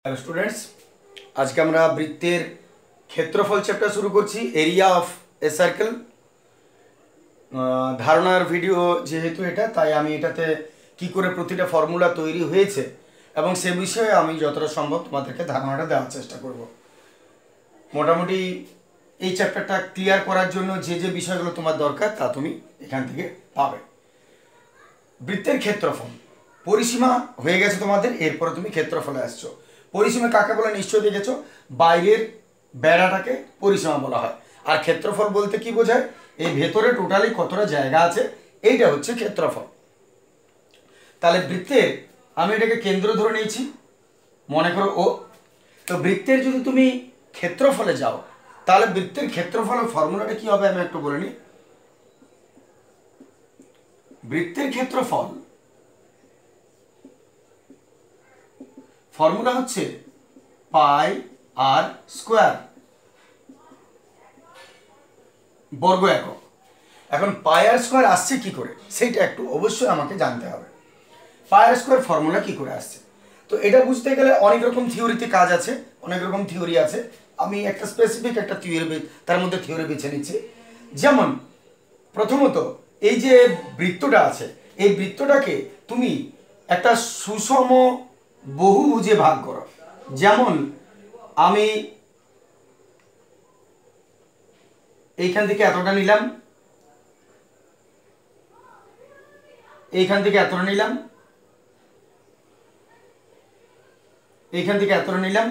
Hello students, আজকে আমরা বৃত্তের ক্ষেত্রফল চ্যাপ্টার শুরু করছি। এরিয়া অফ এ সার্কেল ধারণার ভিডিও যেহেতু এটা, তাই আমি এটাতে কি করে প্রতিটা ফর্মুলা তৈরি হয়েছে এবং সে বিষয়ে আমি যতটা সম্ভব তোমাদেরকে ধারণাটা দেওয়ার চেষ্টা করব। মোটামুটি এই চ্যাপ্টারটা ক্লিয়ার করার জন্য যে যে বিষয়গুলো তোমার দরকার তা তুমি এখান থেকে পাবে। বৃত্তের ক্ষেত্রফল পরিসীমা হয়ে গেছে তোমাদের, এরপরে তুমি ক্ষেত্রফলে আসছো। পরিসীমা কাকে বলে নিশ্চয়ই দেখেছো, বাইরের বেড়াটাকে পরিসীমা বলা হয়। আর ক্ষেত্রফল বলতে কি বোঝায়, এই ভেতরে টোটালি কতটা জায়গা আছে এইটা হচ্ছে ক্ষেত্রফল। তাহলে বৃত্তের আমি এটাকে কেন্দ্র ধরে নিয়েছি, মনে করো ও। তো বৃত্তের যদি তুমি ক্ষেত্রফলে যাও তাহলে বৃত্তের ক্ষেত্রফলের ফর্মুলাটা কি হবে আমি একটু বলে নিই। বৃত্তের ক্ষেত্রফল ফর্মুলা হচ্ছে পাই আর স্কোয়ার বর্গ একক। এখন পাই আর স্কোয়ার আসছে কি করে সেইটা একটু অবশ্যই আমাকে জানতে হবে। পাই আর স্কোয়ার ফর্মুলা কি করে আসছে, তো এটা বুঝতে গেলে অনেক রকম থিওরিতে কাজ আছে, অনেক রকম থিওরি আছে। আমি একটা স্পেসিফিক একটা থিওরি তার মধ্যে থিওরি বেছে নিচ্ছি। যেমন প্রথমত এই যে বৃত্তটা আছে, এই বৃত্তটাকে তুমি একটা সুষম বহুভুজে ভাগ করো। যেমন আমি এইখান থেকে এতটা নিলাম, এইখান থেকে এতটা নিলাম, এইখান থেকে এতটা নিলাম,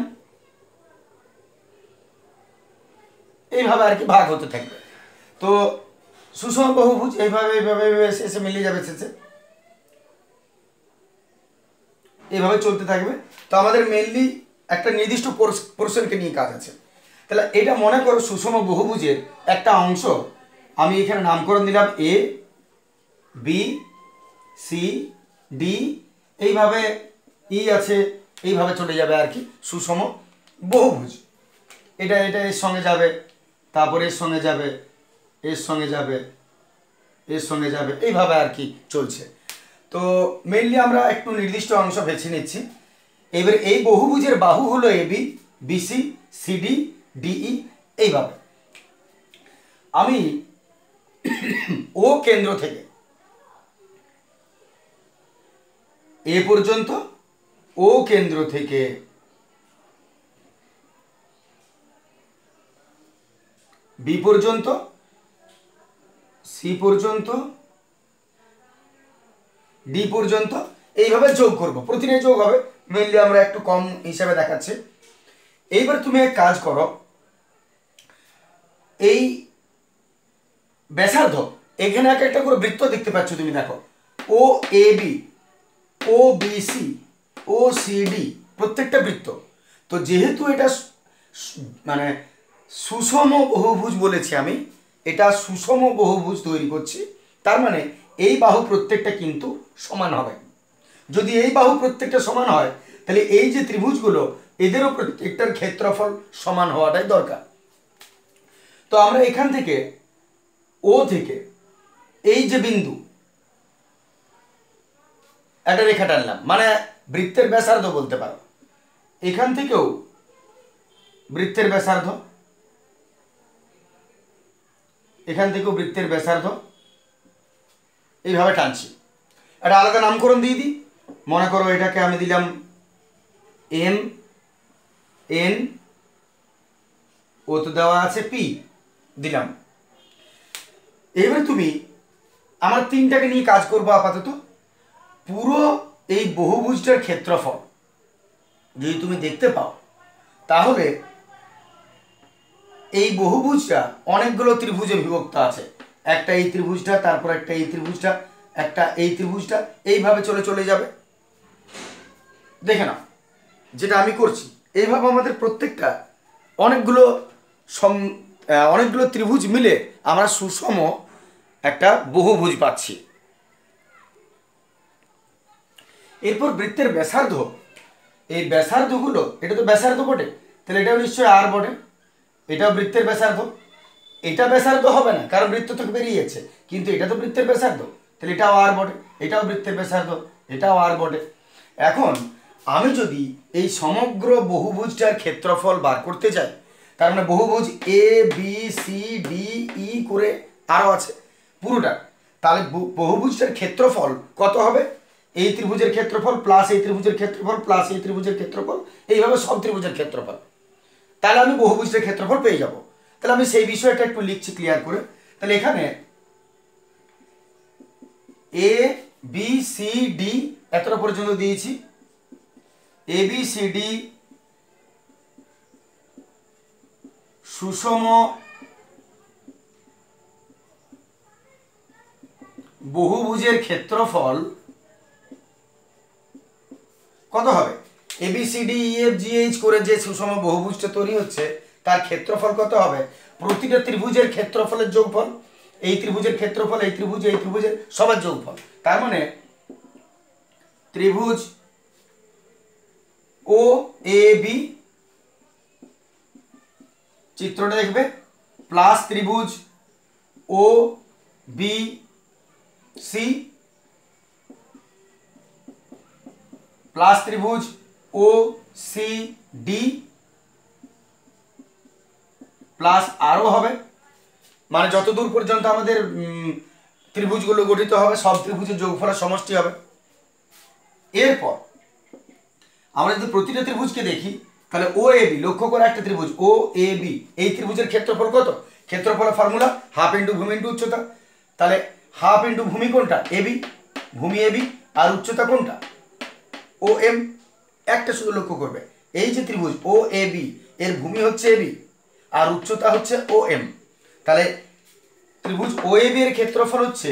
এইভাবে আর কি ভাগ হতে থাকবে। তো সুষম বহুভুজ এইভাবে এইভাবে এসে মিলিয়ে যাবে, শেষে এইভাবে চলতে থাকবে। তো আমাদের মেনলি একটা নির্দিষ্ট পোর্শনকে নিয়ে কাজ আছে। তাহলে এটা মনে করো সুষম বহুভুজের একটা অংশ, আমি এখানে নামকরণ দিলাম এ বি সি ডি, এইভাবে ই আছে, এইভাবে চলে যাবে আর কি সুষম বহুভুজ। এটা এটা এর সঙ্গে যাবে, তারপরে এর সঙ্গে যাবে, এর সঙ্গে যাবে, এর সঙ্গে যাবে, এইভাবে আর কি চলছে। তো মেইনলি আমরা একটু নির্দিষ্ট অংশ বেছে নিচ্ছি। এবার এই বহুভুজের বাহু হলো এবি, বিসি, সিডি, ডিই, এইভাবে আমি ও কেন্দ্র থেকে এ পর্যন্ত, ও কেন্দ্র থেকে বি পর্যন্ত, সি পর্যন্ত, ডি পর্যন্ত, এইভাবে যোগ করব। প্রতিটা যোগ হবে, মেনলি আমরা একটু কম হিসাবে দেখাচ্ছি। এইবার তুমি এক কাজ করো, এই ব্যাসার্ধ এখানে এক একটা করে বৃত্ত দেখতে পাচ্ছ তুমি, দেখো ও A B, O B C, O C D, প্রত্যেকটা বৃত্ত। তো যেহেতু এটা মানে সুষম বহুভুজ বলেছি আমি, এটা সুষম বহুভুজ তৈরি করছি, তার মানে এই বাহু প্রত্যেকটা কিন্তু সমান হবে। যদি এই বাহু প্রত্যেকটা সমান হয় তাহলে এই যে ত্রিভুজগুলো এদেরও প্রত্যেকটার ক্ষেত্রফল সমান হওয়াটাই দরকার। তো আমরা এখান থেকে ও থেকে এই যে বিন্দু একটা রেখা টানলাম, মানে বৃত্তের ব্যাসার্ধ বলতে পারো। এখান থেকেও বৃত্তের ব্যাসার্ধ, এখান থেকেও বৃত্তের ব্যাসার্ধ, এইভাবে টানছি। একটা আলাদা নামকরণ দিয়ে দিই, মনে করো এটাকে আমি দিলাম এম, এন, ও তো দেওয়া আছে পি, দিলাম। এবার তুমি আমার তিনটাকে নিয়ে কাজ করবো আপাতত। পুরো এই বহুভুজটার ক্ষেত্রফল যদি তুমি দেখতে পাও তাহলে এই বহুভুজটা অনেকগুলো ত্রিভুজে বিভক্ত আছে। একটা এই ত্রিভুজটা, তারপর একটা এই ত্রিভুজটা, একটা এই ত্রিভুজটা, এইভাবে চলে চলে যাবে। দেখে নাও যেটা আমি করছি, এইভাবে আমাদের প্রত্যেকটা অনেকগুলো অনেকগুলো ত্রিভুজ মিলে আমরা সুষম একটা বহুভুজ পাচ্ছি। এরপর বৃত্তের ব্যাসার্ধ, এই ব্যাসার্ধগুলো, এটা তো ব্যাসার্ধ বটে, তাহলে এটাও নিশ্চয়ই আর বটে। এটাও বৃত্তের ব্যাসার্ধ, এটা ব্যাসার্ধ হবে না কারণ বৃত্ত থেকে বেরিয়ে যাচ্ছে, কিন্তু এটা তো বৃত্তের ব্যাসার্ধ, তাহলে এটাও আর বটে, এটাও বৃত্তের ব্যাসার্ধ, এটাও আর বটে। এখন আমি যদি এই সমগ্র বহুভুজটার ক্ষেত্রফল বার করতে চাই, তার মানে বহুভুজ এ বি সি ডি ই করে আরও আছে পুরোটা, তাহলে বহুভুজটার ক্ষেত্রফল কত হবে? এই ত্রিভুজের ক্ষেত্রফল প্লাস এই ত্রিভুজের ক্ষেত্রফল প্লাস এই ত্রিভুজের ক্ষেত্রফল, এইভাবে সব ত্রিভুজের ক্ষেত্রফল, তাহলে আমি বহুভুজটার ক্ষেত্রফল পেয়ে যাব। তাহলে আমি সেই বিষয়টা একটু লিখছি ক্লিয়ার করে। তাহলে এখানে এ বি সি ডি এতটা পর্যন্ত দিয়েছি, এ বি সি ডি সুষম বহুভুজের ক্ষেত্রফল কত হবে? A B C D E F G H করে যে সুষম বহুভুজটা তৈরি হচ্ছে তার ক্ষেত্রফল কত হবে? প্রতিটা ত্রিভুজের ক্ষেত্রফলের যোগফল, এই ত্রিভুজের ক্ষেত্রফল, এই ত্রিভুজের সবার যোগফল। তার মানে ত্রিভুজ ও এ বি, চিত্রটা দেখবে, প্লাস ত্রিভুজ ও বি সি প্লাস ত্রিভুজ ও সি ডি প্লাস আরও হবে, মানে যতদূর পর্যন্ত আমাদের ত্রিভুজগুলো গঠিত হবে সব ত্রিভুজের যোগফলের সমষ্টি হবে। এরপর আমরা যদি প্রতিটা ত্রিভুজকে দেখি, তাহলে ও এ বি, লক্ষ্য করে একটা ত্রিভুজ ও এ বি, এই ত্রিভুজের ক্ষেত্রফল কত? ক্ষেত্রফলের ফর্মুলা হাফ ইন্টু ভূমি ইন্টু উচ্চতা। তাহলে হাফ ইন্টু ভূমি কোনটা? এ বি, ভূমি এ বি, আর উচ্চতা কোনটা? ও এম। একটা শুধু লক্ষ্য করবে, এই যে ত্রিভুজ ও এ বি, এর ভূমি হচ্ছে এ বি আর উচ্চতা হচ্ছে ও এম। তাহলে ত্রিভুজ ও এ বি এর ক্ষেত্রফল হচ্ছে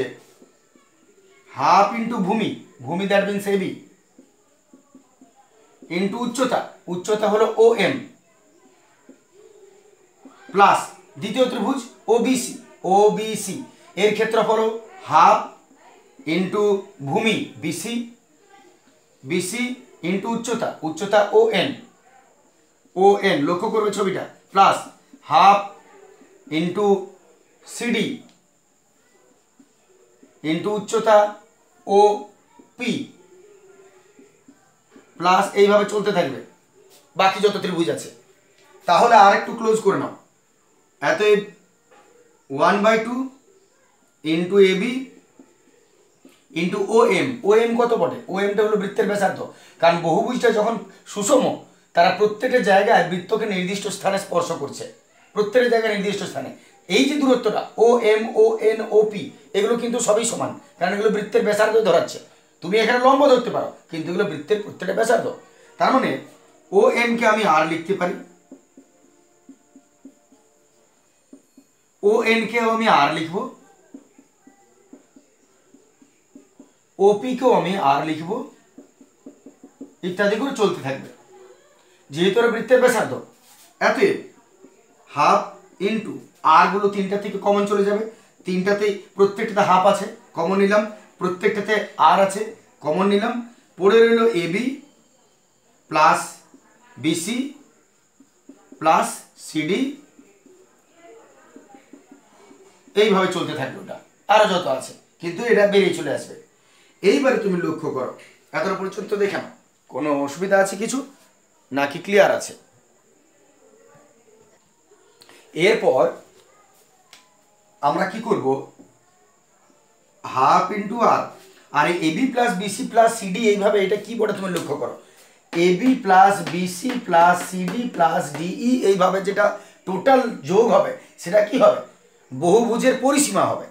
হাফ ইন্টু ভূমি, ভূমি that means A B, into উচ্চতা, উচ্চতা হলো ও এম, প্লাস দ্বিতীয় ত্রিভুজ ও বিসি, ও বিসি এর ক্ষেত্রফল হাফ ইন্টু ভূমি বিসি, বিসি ইন্টু উচ্চতা, উচ্চতা ও এন, ও এন লক্ষ্য করবে ছবিটা, plus half into CD into উচ্চতা ও পি, প্লাস এইভাবে চলতে থাকবে বাকি যত ত্রিভুজ আছে। তাহলে আর একটু ক্লোজ করে নাও, এত 1/2 ইন্টু এ বি ইন্টু ও এম। ও এম কত বটে? ও এমটা হলো বৃত্তের ব্যাসার্ধ, কারণ বহুভুজটা যখন সুষম তারা প্রত্যেকটা জায়গায় বৃত্তকে নির্দিষ্ট স্থানে স্পর্শ করছে, প্রত্যেকটা জায়গায় নির্দিষ্ট স্থানে। এই যে দূরত্বটা O M O N O P, এগুলো কিন্তু সবই সমান, কারণ এগুলো বৃত্তের ব্যাসার্ধ ধরাচ্ছে। তুমি এখানে লম্ব ধরতে পারো, কিন্তু এগুলো বৃত্তের প্রত্যেকটা ব্যাসার্ধ। তার মানে ও এম কে আমি আর লিখতে পারি, ও এন কেও আমি আর লিখবো, ওপি কেও আমি আর লিখবো, ইত্যাদি করে চলতে থাকবে। যেহেতু ওরা বৃত্তের ব্যাসার্ধ, এত হাফ ইন্টু আর গুলো তিনটা থেকে কমন চলে যাবে, তিনটাতেই প্রত্যেকটাতে হাফ আছে কমন নিলাম, প্রত্যেকটাতে আর আছে কমন নিলাম, পড়ে রইল A B plus BC plus CD, এইভাবে চলতে থাকবে। ওটা আরো যত আছে, কিন্তু এটা বেরিয়ে চলে আসবে। এইবারে তুমি লক্ষ্য করো, এতটা পর্যন্ত দেখে নাও কোনো অসুবিধা আছে কিছু নাকি ক্লিয়ার আছে? এরপর আমরা কি করব, হাফ ইন্টু আর, আর এই AB plus BC plus CD, এইভাবে এটা কি বলে তুমি লক্ষ্য করো, AB plus BC plus CD plus DE, এইভাবে যেটা টোটাল যোগ হবে সেটা কি হবে? বহুভুজের পরিসীমা হবে।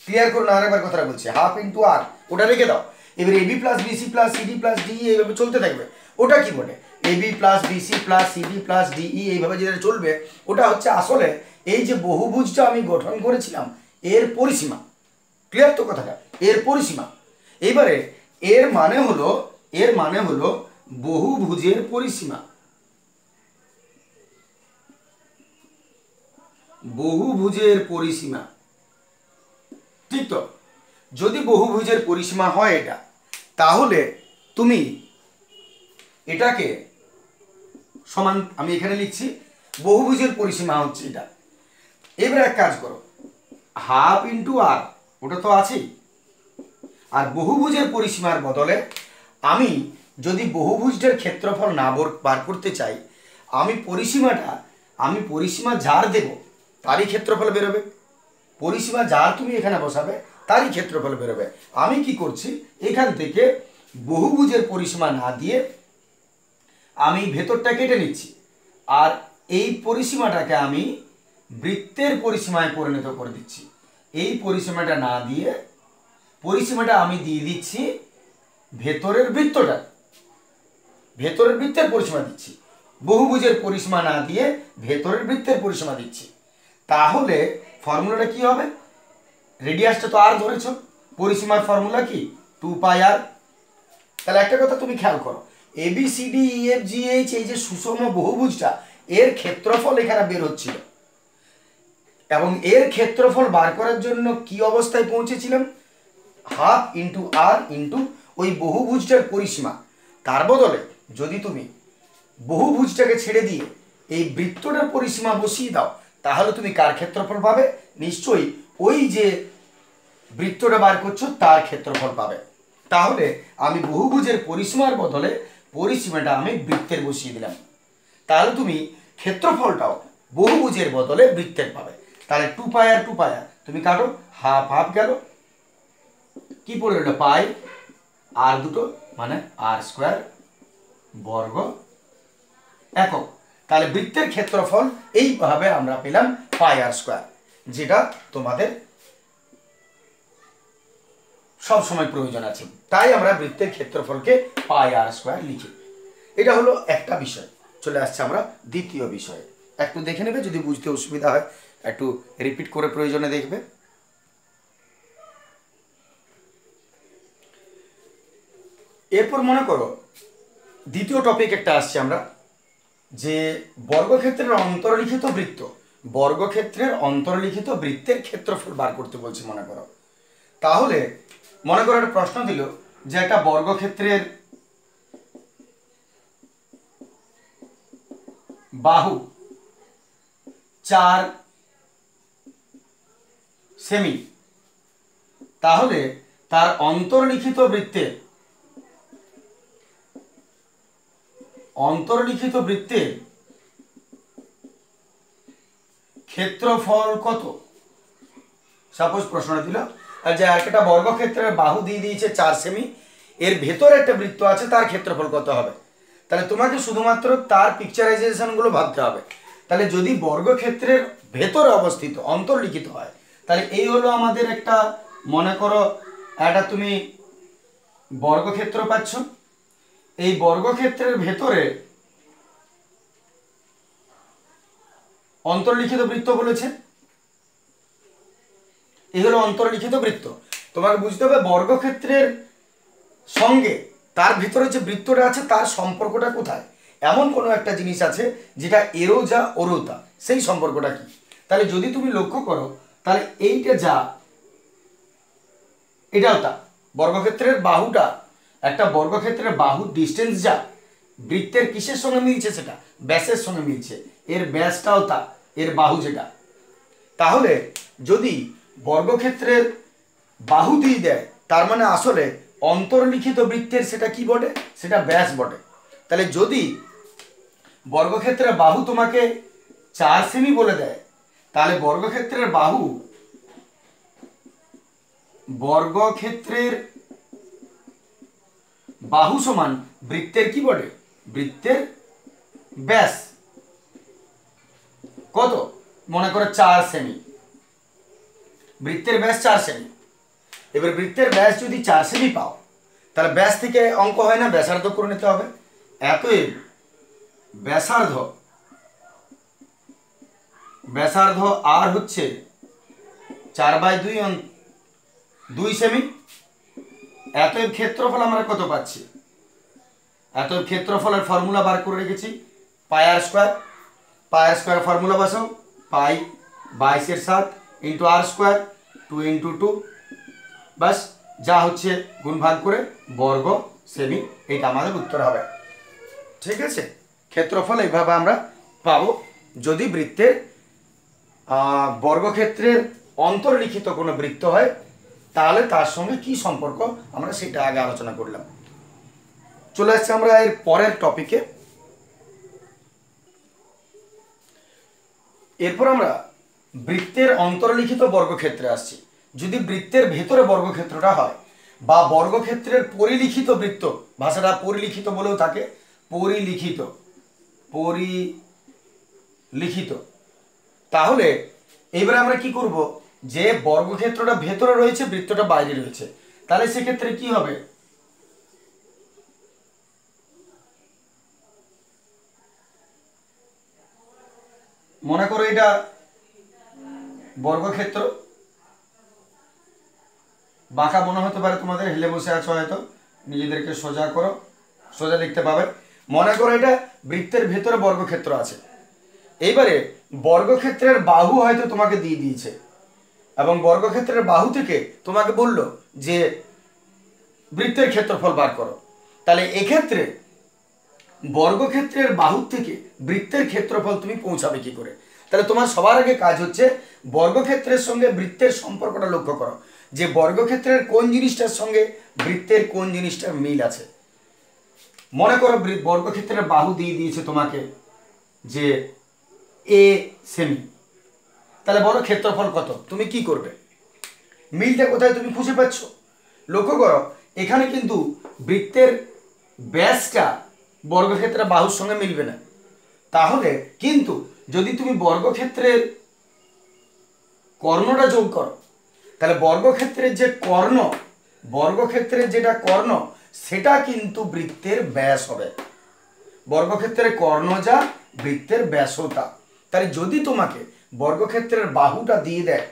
ক্লিয়ার করো না, আরেকবার কথাটা বলছি, হাফ ইন্টু আর ওটা রেখে দাও, এবার AB plus BC plus CD plus DE এইভাবে চলতে থাকবে। ওটা কি বলে? AB plus BC plus CD plus DE এইভাবে যেটা চলবে, ওটা হচ্ছে আসলে এই যে বহুভুজটা আমি গঠন করেছিলাম এর পরিসীমা। ক্লিয়ার তো কথাটা? এর পরিসীমা। এবারে এর মানে হলো বহুভুজের পরিসীমা, বহুভুজের পরিসীমা, ঠিক তো? যদি বহুভুজের পরিসীমা হয় এটা, তাহলে তুমি এটাকে সমান, আমি এখানে লিখছি বহুভুজের পরিসীমা হচ্ছে এটা। এবার এক কাজ করো, হাফ ইন্টু আর ওটা তো আছেই, আর বহুভুজের পরিসীমার বদলে আমি যদি বহুভুজটার ক্ষেত্রফল না বার করতে চাই, আমি পরিসীমা যার দেব তারই ক্ষেত্রফল বেরোবে। পরিসীমা যার তুমি এখানে বসাবে তারই ক্ষেত্রফল বেরোবে। আমি কি করছি, এখান থেকে বহুভুজের পরিসীমা না দিয়ে আমি ভেতরটা কেটে নিচ্ছি, আর এই পরিসীমাটাকে আমি বৃত্তের পরিসীমায় পরিণত করে দিচ্ছি। এই পরিসীমাটা না দিয়ে পরিসীমাটা আমি দিয়ে দিচ্ছি ভেতরের বৃত্তের পরিসীমা দিচ্ছি। বহুভুজের পরিসীমা না দিয়ে ভেতরের বৃত্তের পরিসীমা দিচ্ছি। তাহলে ফর্মুলাটা কি হবে? রেডিয়াসটা তো আর ধরেছ, পরিসীমার ফর্মুলা কি 2πr। তাহলে একটা কথা তুমি খেয়াল করো, ABCDEFGH এই যে সুষম বহুভুজটা, এর ক্ষেত্রফল এখানে বের হচ্ছিল, এবং এর ক্ষেত্রফল বার করার জন্য কি অবস্থায় পৌঁছেছিলাম? হাফ ইন্টু আর ইন্টু ওই বহুভুজটার পরিসীমা। তার বদলে যদি তুমি বহুভুজটাকে ছেড়ে দিয়ে এই বৃত্তটার পরিসীমা বসিয়ে দাও, তাহলে তুমি কার ক্ষেত্রফল পাবে? নিশ্চয়ই ওই যে বৃত্তটা বার করছো তার ক্ষেত্রফল পাবে। তাহলে আমি বহুভুজের পরিসীমার বদলে পরিসীমাটা আমি বৃত্তের বসিয়ে দিলাম। তাহলে তুমি ক্ষেত্রফলটাও বহুভুজের বদলে বৃত্তের পাবে। তাহলে 2πr তুমি কাটো, হাফ হাফ গেল, কি পড়ে রইল? পাই আর দুটো মানে আর স্কোয়ার বর্গ একক। তাহলে বৃত্তের ক্ষেত্রফল এইভাবে আমরা পেলাম πr², যেটা তোমাদের সব সময় প্রয়োজন আছে। তাই আমরা বৃত্তের ক্ষেত্রফলকে πr² লিখি। এটা হলো একটা বিষয়। চলে আসছে আমরা দ্বিতীয় বিষয়ে। একটু দেখে নেবে, যদি বুঝতে অসুবিধা হয় একটু রিপিট করে প্রয়োজনে দেখবে। এরপর মনে করো দ্বিতীয় টপিক একটা আসছে আমরা, যে বর্গক্ষেত্রের অন্তর্লিখিত বৃত্তের ক্ষেত্রফল বার করতে বলছি মনে করো। তাহলে মনে করো একটা প্রশ্ন দিল যে একটা বর্গক্ষেত্রের বাহু 4 সেমি, তাহলে তার অন্তর্লিখিত বৃত্তের ক্ষেত্রফল কত? সাপোজ প্রশ্ন দিল যে একটা বর্গক্ষেত্রের বাহু দিয়ে দিয়েছে 4 সেমি, এর ভেতরে একটা বৃত্ত আছে, তার ক্ষেত্রফল কত হবে? তাহলে তোমাকে শুধুমাত্র তার পিকচারাইজেশনগুলো ভাবতে হবে। তাহলে যদি বর্গক্ষেত্রের ভেতরে অবস্থিত অন্তর্লিখিত হয়, তাহলে এই হলো আমাদের একটা, মনে করো একটা তুমি বর্গক্ষেত্র পাচ্ছ, এই বর্গক্ষেত্রের ভেতরে অন্তর্লিখিত বৃত্ত বলেছে, এই হলো অন্তর্লিখিত বৃত্ত। তোমাকে বুঝতে হবে বর্গক্ষেত্রের সঙ্গে তার ভিতরে যে বৃত্তটা আছে তার সম্পর্কটা কোথায়। এমন কোনো একটা জিনিস আছে যেটা এরোজা ওরোতা, সেই সম্পর্কটা কি? তাহলে যদি তুমি লক্ষ্য করো, তাহলে এইটা যা এটাও তা। বর্গক্ষেত্রের বাহুটা, একটা বর্গক্ষেত্রের বাহুর ডিস্টেন্স যা, বৃত্তের কিসের সঙ্গে মিলছে? সেটা ব্যাসের সঙ্গে মিলছে। এর ব্যাসটাও তা, এর বাহু যেটা। তাহলে যদি বর্গক্ষেত্রের বাহু দিয়ে দেয়, তার মানে আসলে অন্তর্লিখিত বৃত্তের সেটা কি বটে? সেটা ব্যাস বটে। তাহলে যদি বর্গক্ষেত্রের বাহু তোমাকে 4 সেমি বলে দেয়, তাহলে বর্গক্ষেত্রের বাহু সমান বৃত্তের কি বটে? বৃত্তের ব্যাস কত? মনে করো 4 সেমি, বৃত্তের ব্যাস 4 সেমি। এবার বৃত্তের ব্যাস যদি 4 সেমি পাও, তাহলে ব্যাস থেকে অঙ্ক হয় না, ব্যাসার্ধ করে নিতে হবে। অতএব ব্যাসার্ধ আর হচ্ছে 4/2 2 সেমি। অতএব ক্ষেত্রফল আমরা কত পাচ্ছি? অতএব ক্ষেত্রফলের ফর্মুলা বার করে রেখেছি πr²। ফর্মুলা বসাও, পাই 22/7 ইন্টু r² 2 ইন্টু 2, বাস যা হচ্ছে গুণ ভাগ করে বর্গ সেমি, এটা আমাদের উত্তর হবে। ঠিক আছে, ক্ষেত্রফল এইভাবে আমরা পাবো যদি বৃত্তের বর্গক্ষেত্রের অন্তর্লিখিত কোনো বৃত্ত হয়, তাহলে তার সঙ্গে কি সম্পর্ক আমরা সেটা আগে আলোচনা করলাম। চলে আসছে আমরা এর পরের টপিকে। এরপর আমরা বৃত্তের অন্তর্লিখিত বর্গক্ষেত্রে আসছি। যদি বৃত্তের ভেতরে বর্গক্ষেত্রটা হয় বা বর্গক্ষেত্রের পরিলিখিত বৃত্ত, ভাষাটা পরিলিখিত বলেও থাকে, পরিলিখিত, তাহলে এবারে আমরা কি করব, যে বর্গক্ষেত্রটা ভেতরে রয়েছে, বৃত্তটা বাইরে রয়েছে, তাহলে সেক্ষেত্রে কি হবে, মনে করো এটা বর্গক্ষেত্র, বাঁকা মনে হতে পারে তোমাদের, হেলে বসে আছো হয়তো, নিজেদেরকে সোজা করো, সোজা দেখতে পাবে। মনে করো এটা বৃত্তের ভেতরে বর্গক্ষেত্র আছে। এইবারে বর্গক্ষেত্রের বাহু হয়তো তোমাকে দিয়ে দিয়েছে এবং বর্গক্ষেত্রের বাহু থেকে তোমাকে বলল যে বৃত্তের ক্ষেত্রফল বার করো। তাহলে এক্ষেত্রে বর্গক্ষেত্রের বাহু থেকে বৃত্তের ক্ষেত্রফল তুমি পৌঁছাবে কি করে? তাহলে তোমার সবার আগে কাজ হচ্ছে বর্গক্ষেত্রের সঙ্গে বৃত্তের সম্পর্কটা লক্ষ্য করো, যে বর্গক্ষেত্রের কোন জিনিসটার সঙ্গে বৃত্তের কোন জিনিসটার মিল আছে। মনে করো বর্গক্ষেত্রের বাহু দিয়ে দিয়েছে তোমাকে যে এ সেমি, তাহলে বলো ক্ষেত্রফল কত, তুমি কি করবে, মিলটা কোথায় তুমি খুঁজে পাচ্ছ? লক্ষ্য করো এখানে কিন্তু বৃত্তের ব্যাসটা বর্গক্ষেত্রের বাহুর সঙ্গে মিলবে না। তাহলে কিন্তু যদি তুমি বর্গক্ষেত্রের কর্ণটা যোগ করো, তাহলে বর্গক্ষেত্রের যে কর্ণ, বর্গক্ষেত্রের যেটা কর্ণ সেটা কিন্তু বৃত্তের ব্যাস হবে। বর্গক্ষেত্রের কর্ণ যা, বৃত্তের ব্যাসও তা। তাহলে যদি তোমাকে বর্গক্ষেত্রের বাহুটা দিয়ে দেয়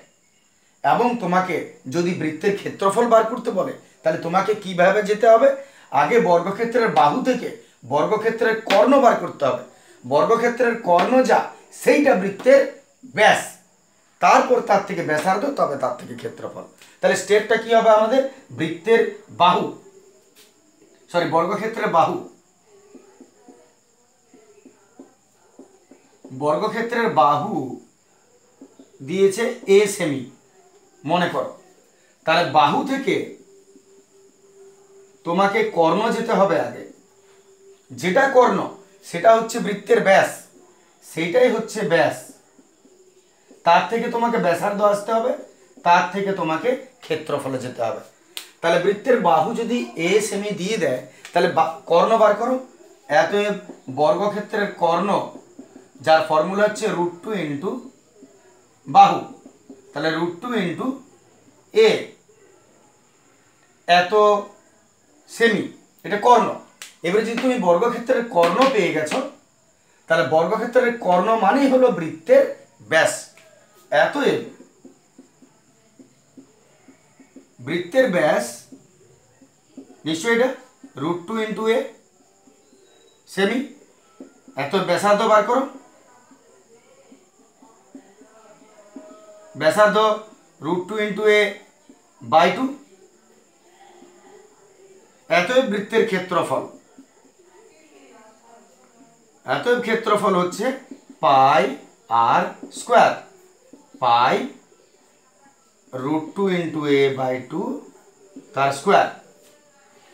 এবং তোমাকে যদি বৃত্তের ক্ষেত্রফল বার করতে বলে, তাহলে তোমাকে কিভাবে যেতে হবে, আগে বর্গক্ষেত্রের বাহু থেকে বর্গক্ষেত্রের কর্ণ বার করতে হবে। বর্গক্ষেত্রের কর্ণ যা, সেইটা বৃত্তের ব্যাস, তারপর তার থেকে ব্যাসার্ধ, তবে তার থেকে ক্ষেত্রফল। তাহলে স্টেপটা কি হবে আমাদের, বৃত্তের বাহু, সরি বর্গক্ষেত্রের বাহু, বর্গক্ষেত্রের বাহু দিয়েছে এ সেমি, মনে করো। তাহলে বাহু থেকে তোমাকে কর্ণ যেতে হবে আগে, যেটা কর্ণ সেটা হচ্ছে বৃত্তের ব্যাস, সেইটাই হচ্ছে ব্যাস, তার থেকে তোমাকে ব্যাসার্ধ আসতে হবে, তার থেকে তোমাকে ক্ষেত্রফলে যেতে হবে। তাহলে বৃত্তের বাহু যদি এ সেমি দিয়ে দেয়, তাহলে কর্ণ বার করো। অতএব বর্গক্ষেত্রের কর্ণ, যার ফর্মুলা হচ্ছে √2 ইন্টু বাহু, তাহলে √2 ইন্টু এ, এত সেমি, এটা কর্ণ। এবারে যদি তুমি বর্গক্ষেত্রের কর্ণ পেয়ে গেছো, তাহলে বর্গক্ষেত্রের কর্ণ মানেই হলো বৃত্তের ব্যাস। অতএব বৃত্তের ব্যাস নিশ্চয়ই এটা √2 ইন্টু এ সেমি, এত ব্যাসার্ধ বার করো, ব্যাসার্ধ √2 ইন্টু এ বাই 2, এতএব বৃত্তের ক্ষেত্রফল, এতএব ক্ষেত্রফল হচ্ছে pi r square, pi √2 into A by 2 তার স্কোয়ার।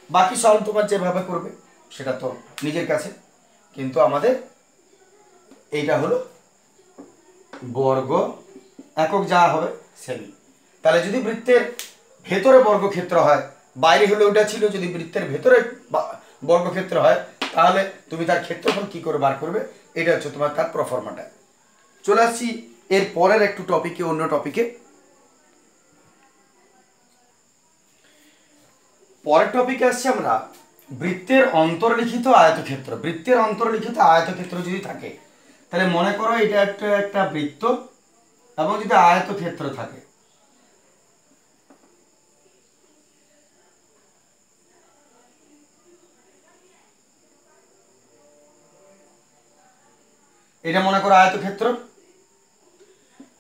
বাকি সব তোমার যেভাবে করবে সেটা তো নিজের কাছে, কিন্তু আমাদের এইটা হলো বর্গ একক, যা হবে সেমি। তাহলে যদি বৃত্তের ভেতরে বর্গক্ষেত্র হয়, বাইরে হলে ওটা ছিল, যদি বৃত্তের ভেতরে বর্গক্ষেত্র হয়, তাহলে তুমি তার ক্ষেত্রফল কি করে বার করবে, এটা হচ্ছে তোমার তার প্রফর্মাটা। চলে আসছি এর পরের একটু টপিকে, অন্য টপিকে। পরের টপিকে আসছি আমরা বৃত্তের অন্তর্লিখিত আয়তক্ষেত্র। বৃত্তের অন্তর্লিখিত আয়তক্ষেত্র যদি থাকে, তাহলে মনে করো এটা একটা বৃত্ত এবং যদি আয়তক্ষেত্র থাকে, এটা মনে করো আয়তক্ষেত্র,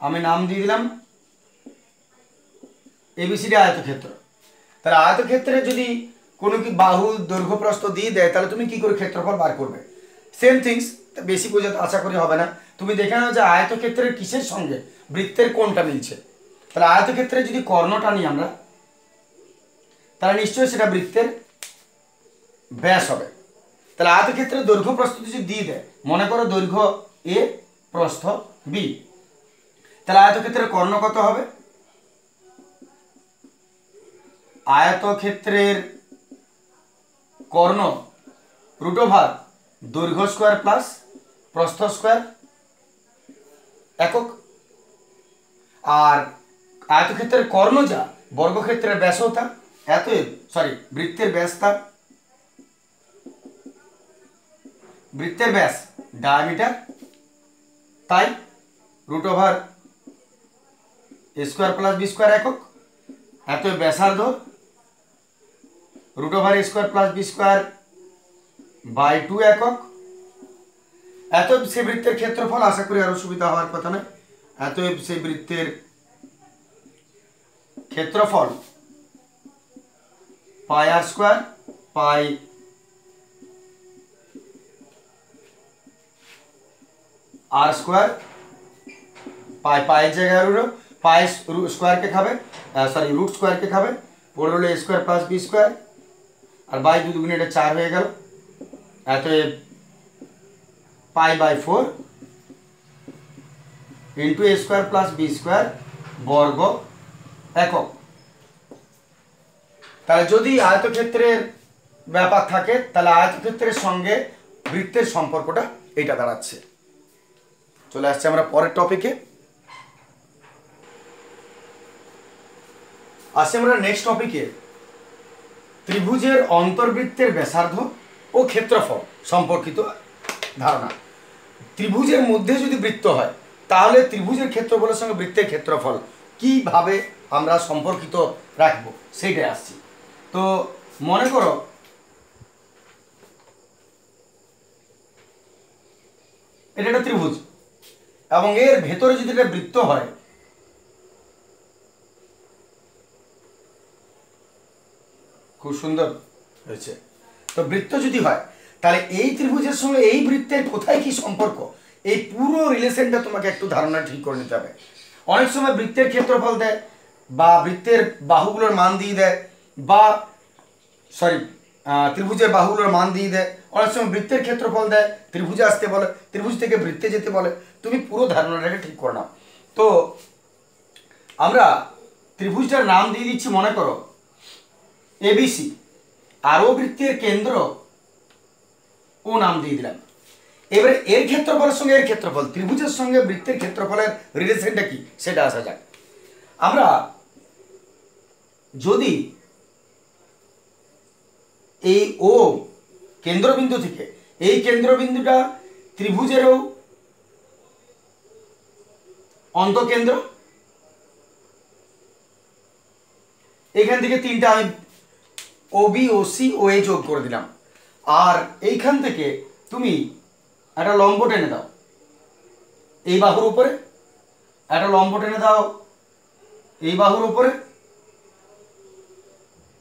আমি নাম দিয়ে দিলাম এবিসিডি আয়তক্ষেত্র। তাহলে আয়তক্ষেত্রে যদি কোনো কি বাহু দৈর্ঘ্য প্রস্থ দিয়ে দেয়, তাহলে তুমি কি করে ক্ষেত্রফল বার করবে? সেম থিংস, বেশি বোঝাতে আশা করি হবে না। তুমি দেখে নাও যে আয়তক্ষেত্রের কিসের সঙ্গে বৃত্তের কোনটা মিলছে। তাহলে আয়তক্ষেত্রে যদি কর্ণটা নিই আমরা, তাহলে নিশ্চয়ই সেটা বৃত্তের ব্যাস হবে। তাহলে আয়তক্ষেত্রের দৈর্ঘ্য প্রস্থ যদি দিয়ে দেয়, মনে করো দৈর্ঘ্য এ প্রস্থ বি, তাহলে আয়তক্ষেত্রের কর্ণ কত হবে? আয়তক্ষেত্রের কর্ণ রুট ওভার দৈর্ঘ্য স্কোয়ার প্লাস প্রস্থ স্কোয়ার একক। আর আয়তক্ষেত্রের কর্ণ যা বর্গক্ষেত্রের ব্যাসও তা, বৃত্তের ব্যাস তা, বৃত্তের ব্যাস ডায়ামিটার, তাই root over a square plus B square একক। এত ব্যাসার্ধ root over a square plus B square by 2 একক। এত সে বৃত্তের ক্ষেত্রফল, আশা করি আরো সুবিধা হওয়ার কথা নয়। এত সেই বৃত্তের ক্ষেত্রফল পাই আর স্কোয়ার পাই আর স্কোয়ার পায়ের জায়গায় পাই স্কোয়ারকে খাবে, রুট স্কোয়ারকে খাবে, পড়ে হলো A square plus B square, আর বাই 2 দুগুণে এটা 4 হয়ে গেল। অতএব pi by 4 into A square plus B square বর্গ একক। তাহলে যদি আয়তক্ষেত্রের ব্যাপার থাকে, তাহলে আয়তক্ষেত্রের সঙ্গে বৃত্তের সম্পর্কটা এটা দাঁড়াচ্ছে। চলে আসছে আমরা পরের টপিকে। আসছে আমরা নেক্সট টপিকে, ত্রিভুজের অন্তর্বৃত্তের ব্যাসার্ধ ও ক্ষেত্রফল সম্পর্কিত ধারণা। ত্রিভুজের মধ্যে যদি বৃত্ত হয়, তাহলে ত্রিভুজের ক্ষেত্রফলের সঙ্গে বৃত্তের ক্ষেত্রফল কিভাবে আমরা সম্পর্কিত রাখবো সেইটাই আসছি। তো মনে করো এটা একটা ত্রিভুজ, এবং এর ভেতরে যদি একটা বৃত্ত হয়, খুব সুন্দর হয়েছে। তো বৃত্ত যদি হয়, তাহলে এই ত্রিভুজের সঙ্গে এই বৃত্তের কোথায় কি সম্পর্ক, এই পুরো রিলেশনটা তোমাকে একটু ধারণা ঠিক করে নিতে হবে। অনেক সময় বৃত্তের ক্ষেত্রফল দেয়, বা বৃত্তের বাহুগুলোর মান দিয়ে দেয়, বা ত্রিভুজের বাহুগুলোর মান দিয়ে দেয়। অনেক সময় বৃত্তের ক্ষেত্রফল দেয়, ত্রিভুজে আসতে বলে, ত্রিভুজ থেকে বৃত্তে যেতে বলে। তুমি পুরো ধারণাটাকে ঠিক করে নাও। তো আমরা ত্রিভুজটার নাম দিয়ে দিচ্ছি, মনে করো এবিসি, আর ও বৃত্তের কেন্দ্র ও নাম দিয়ে দিলাম। এবারে এর ক্ষেত্রফলের সঙ্গে এর ক্ষেত্রফল, ত্রিভুজের সঙ্গে বৃত্তের ক্ষেত্রফলের রিলেশনটা কি সেটা আসা যাক। আমরা যদি এই ও কেন্দ্রবিন্দু থেকে এই কেন্দ্রবিন্দুটা ত্রিভুজেরও অন্তকেন্দ্র, এখান থেকে তিনটা আমি ও বি ও সি ও এ যোগ করে দিলাম। আর এইখান থেকে তুমি একটা লম্ব টেনে দাও এই বাহুর উপরে, একটা লম্ব টেনে দাও এই বাহুর উপরে,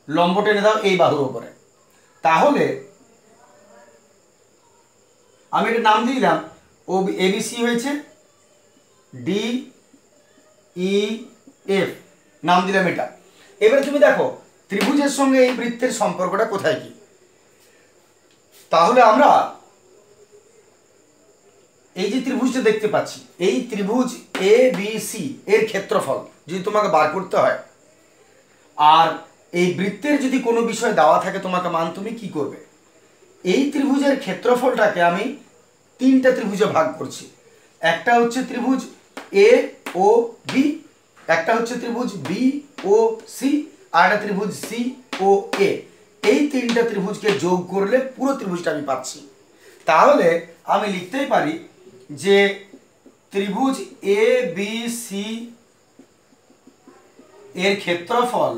লম্ব টেনে দাও এই বাহুর উপরে। তাহলে আমি এটা নাম দিয়ে দিলাম ও এবিসি হয়েছে ডি ই এফ, নাম দিলাম এটা। এবারে তুমি দেখো ত্রিভুজের সঙ্গে এই বৃত্তের সম্পর্কটা কোথায় কি। তাহলে আমরা এই যে ত্রিভুজটা দেখতে পাচ্ছি, এই ত্রিভুজ এ বি সি এর ক্ষেত্রফল যদি তোমাকে বার করতে হয়, আর এই বৃত্তের যদি কোনো বিষয় দেওয়া থাকে তোমাকে মান, তুমি কি করবে? এই ত্রিভুজের ক্ষেত্রফলটাকে আমি তিনটা ত্রিভুজে ভাগ করছি। একটা হচ্ছে ত্রিভুজ এ ও বি, একটা হচ্ছে ত্রিভুজ বি ও সি, আর একটা ত্রিভুজ সি ও এ। এই তিনটা ত্রিভুজকে যোগ করলে পুরো ত্রিভুজটা আমি পাচ্ছি। তাহলে আমি লিখতেই পারি যে ত্রিভুজ এ বি সি এর ক্ষেত্রফল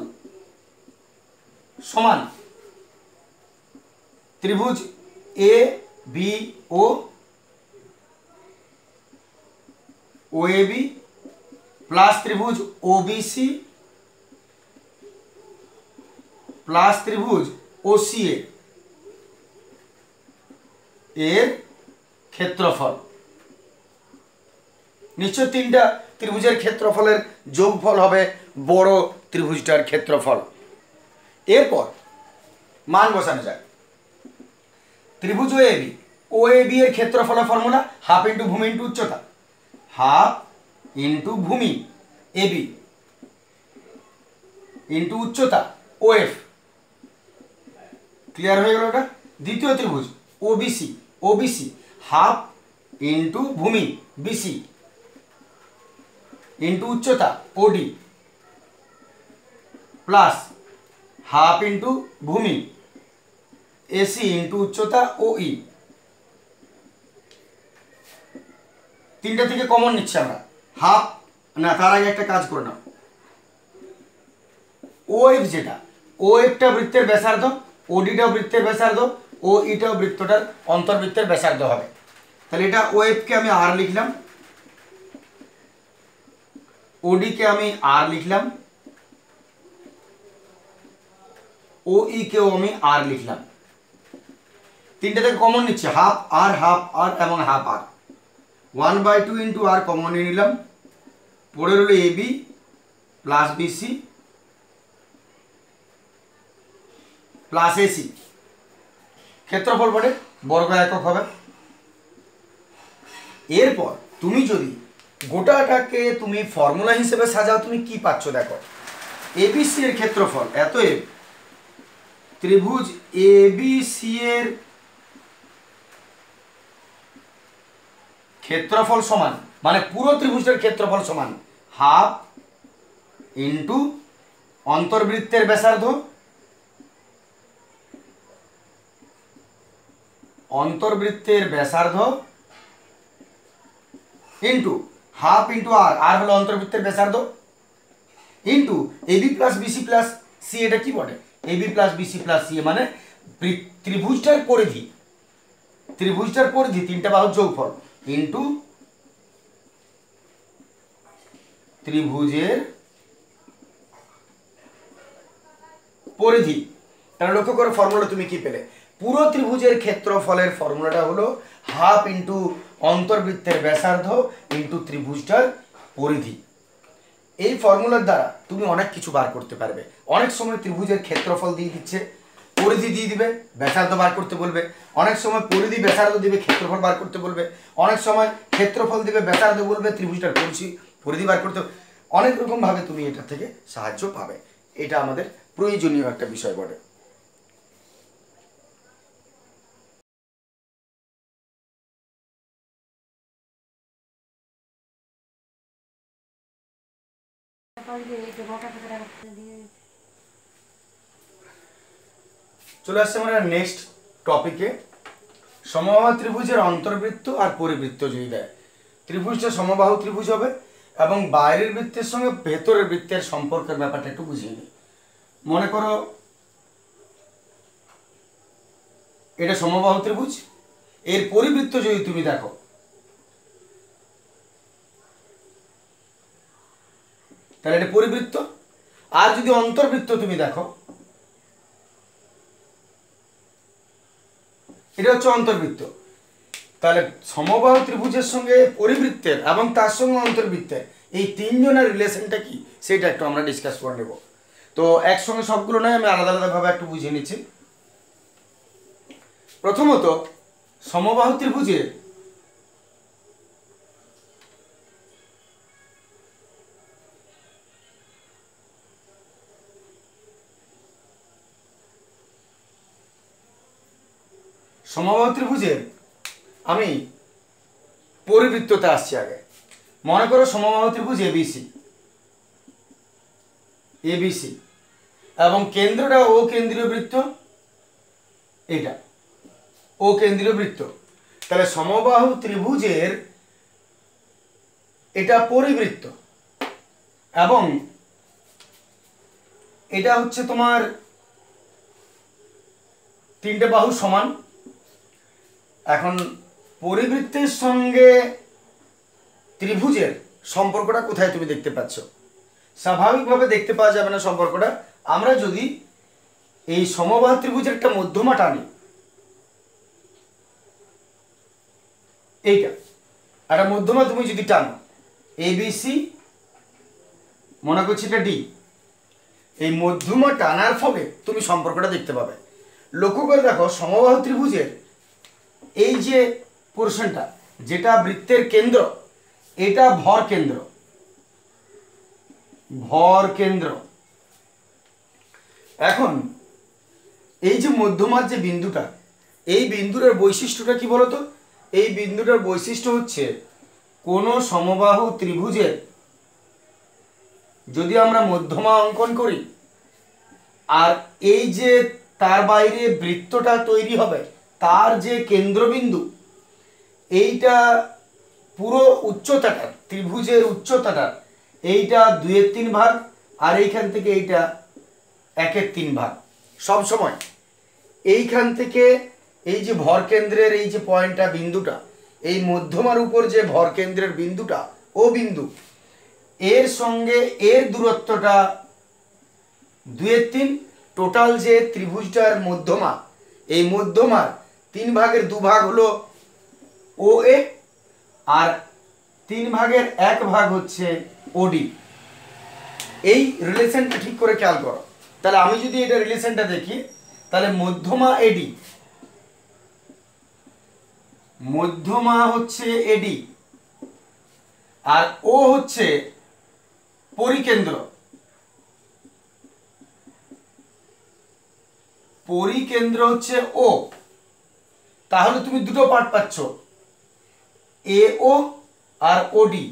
সমান ত্রিভুজ A B O A B plus ত্রিভুজ ও বি সি প্লাস ত্রিভুজ ও সি এর ক্ষেত্রফল। নিশ্চয় তিনটা ত্রিভুজের ক্ষেত্রফলের যোগফল হবে বড় ত্রিভুজটার ক্ষেত্রফল। এরপর মান বসানো যায়। ত্রিভুজ ওএবি, ওএবি এর ক্ষেত্রফলের ফর্মুলা হাফ ইন্টু ভূমি ইন্টু উচ্চতা, হাফ ইন্টু ভূমি এবি ইন্টু উচ্চতা ওএফ। ক্লিয়ার হয়ে গেল ওটা। দ্বিতীয় ত্রিভুজ ওবিসি, ওবিসি হাফ ইন্টু ভূমি বিসি ইন্টু উচ্চতা ওডি প্লাস হাফ ইন্টু ভূমি এসি ইন্টু উচ্চতা ওই। তিনটা থেকে কমন নিচ্ছি আমরা, হাফ না, তার আগে একটা কাজ করে নাও। ওএফ যেটা, ওএফটা বৃত্তের ব্যাসার্ধ, ওডিটাও বৃত্তের ব্যাসার্ধ, ও ইটাও বৃত্তটার অন্তর্বৃত্তের ব্যাসার্ধ হবে। তাহলে এটা ওএফকে আমি আর লিখলাম, ওডিকে আমি আর লিখলাম, ও ই কেও আমি আর লিখলাম। তিনটা থেকে কমন নিচ্ছে, হাফ আর এবং half r. 1/2 into r common নিয়ে নিলাম, পড়ে রইল AB plus BC plus AC. ক্ষেত্রফল পড়ে বর্গ একক হবে। এরপর তুমি যদি গোটাটাকে তুমি ফর্মুলা হিসেবে সাজাও, তুমি কি পাচ্ছ দেখো। এবিসি এর ক্ষেত্রফল এত এ, ত্রিভুজ এবিসি এর ক্ষেত্রফল সমান, মানে পুরো ত্রিভুজের ক্ষেত্রফল সমান হাফ ইন্টু অন্তর্বৃত্তের ব্যাসার্ধ, অন্তর্বৃত্তের ব্যাসার্ধ into half into r, r হলো অন্তর্বৃত্তের ব্যাসার্ধ into AB plus BC plus C. এটা কি বলে? AB plus BC plus C মানে ত্রিভুজটার পরিধি, ত্রিভুজটার পরিধি তিনটা বাহুর যোগফল ইন্টু ত্রিভুজের পরিধি। তাহলে লক্ষ্য করো ফর্মুলা তুমি কি পেলে? পুরো ত্রিভুজের ক্ষেত্রফলের ফর্মুলাটা হলো হাফ ইন্টু অন্তর্বৃত্তের ব্যাসার্ধ ইন্টু ত্রিভুজটার পরিধি। এই ফর্মুলার দ্বারা তুমি অনেক কিছু বার করতে পারবে। অনেক সময় ত্রিভুজের ক্ষেত্রফল দিয়ে দিচ্ছে, পরিধি দিয়ে দিবে, ব্যাসার্ধ বার করতে বলবে। অনেক সময় পরিধি ব্যাসার্ধ দিবে, ক্ষেত্রফল বার করতে বলবে। অনেক সময় ক্ষেত্রফল দিবে, ব্যাসার্ধ বলবে, ত্রিভুজটার পরিধি বার করতে। অনেক রকমভাবে তুমি এটা থেকে সাহায্য পাবে। এটা আমাদের প্রয়োজনীয় একটা বিষয় বটে। চলে আসছে আমরা নেক্সট টপিকে। সমবাহু ত্রিভুজের অন্তর্বৃত্ত আর পরিবৃত্ত যদি দেয়, ত্রিভুজটা সমবাহু ত্রিভুজ হবে এবং বাইরের বৃত্তের সঙ্গে ভেতরের বৃত্তের সম্পর্কের ব্যাপারটা একটু বুঝিয়ে নিই। মনে করো এটা সমবাহু ত্রিভুজ, এর পরিবৃত্ত যদি তুমি দেখো, তাহলে এটা পরিবৃত্ত। আর যদি অন্তর্বৃত্ত তুমি দেখো, এটা হচ্ছে অন্তর্বৃত্ত। তাহলে সমবাহু ত্রিভুজের সঙ্গে পরিবৃত্তের এবং তার সঙ্গে অন্তর্বৃত্তের এই তিনজনের রিলেশনটা কি সেটা একটু আমরা ডিসকাস করে নেব। তো একসঙ্গে সবগুলো নয়, আমি আলাদা আলাদাভাবে একটু বুঝিয়ে নিচ্ছি। প্রথমত সমবাহু ত্রিভুজের সমবাহু ত্রিভুজের আমি পরিবৃত্ততে আসছি আগে। মনে করো সমবাহু ত্রিভুজ এবিসি, এবিসি এবং কেন্দ্রটা ও কেন্দ্রীয় বৃত্ত, এটা ও কেন্দ্রীয় বৃত্ত। তাহলে সমবাহু ত্রিভুজের এটা পরিবৃত্ত এবং এটা হচ্ছে তোমার তিনটে বাহু সমান। এখন পরিবৃত্তের সঙ্গে ত্রিভুজের সম্পর্কটা কোথায় তুমি দেখতে পাচ্ছ? স্বাভাবিকভাবে দেখতে পাওয়া যাবে না সম্পর্কটা। আমরা যদি এই সমবাহু ত্রিভুজের একটা মধ্যমা টানি, এইটা একটা মধ্যমা তুমি যদি টানো এবিসি, মনে করছি এটা ডি, এই মধ্যমা টানার ফলে তুমি সম্পর্কটা দেখতে পাবে। লক্ষ্য করে দেখো সমবাহু ত্রিভুজের এই যে পোর্শনটা যেটা বৃত্তের কেন্দ্র, এটা ভর কেন্দ্র, ভর কেন্দ্র। এখন এই যে মধ্যমার যে বিন্দুটা, এই বিন্দুটার বৈশিষ্ট্যটা কি বলতো? এই বিন্দুটার বৈশিষ্ট্য হচ্ছে কোন সমবাহু ত্রিভুজের যদি আমরা মধ্যমা অঙ্কন করি, আর এই যে তার বাইরে বৃত্তটা তৈরি হবে, তার যে কেন্দ্রবিন্দু, এইটা পুরো উচ্চতাটা, ত্রিভুজের উচ্চতাটা, এইটা 2/3 ভাগ, আর এইখান থেকে এইটা 1/3 ভাগ। সব সময় এইখান থেকে এই যে ভর কেন্দ্রের এই যে পয়েন্টটা, বিন্দুটা, এই মধ্যমার উপর যে ভর কেন্দ্রের বিন্দুটা, ও বিন্দু, এর সঙ্গে এর দূরত্বটা 2/3। টোটাল যে ত্রিভুজটার মধ্যমা, এই মধ্যমার 3 ভাগের 2 ভাগ হলো ও এ, আর 3 ভাগের 1 ভাগ হচ্ছে ওডি। এই রিলেশনটা ঠিক করে খেয়াল করো। তাহলে আমি যদি এটা রিলেশনটা দেখি, তাহলে মধ্যমা এডি, মধ্যমা হচ্ছে এডি, আর ও হচ্ছে পরিকেন্দ্র, পরিকেন্দ্র হচ্ছে ও। তাহলে তুমি দুটো পার্ট পাচ্ছ, এ ও আর ওডি।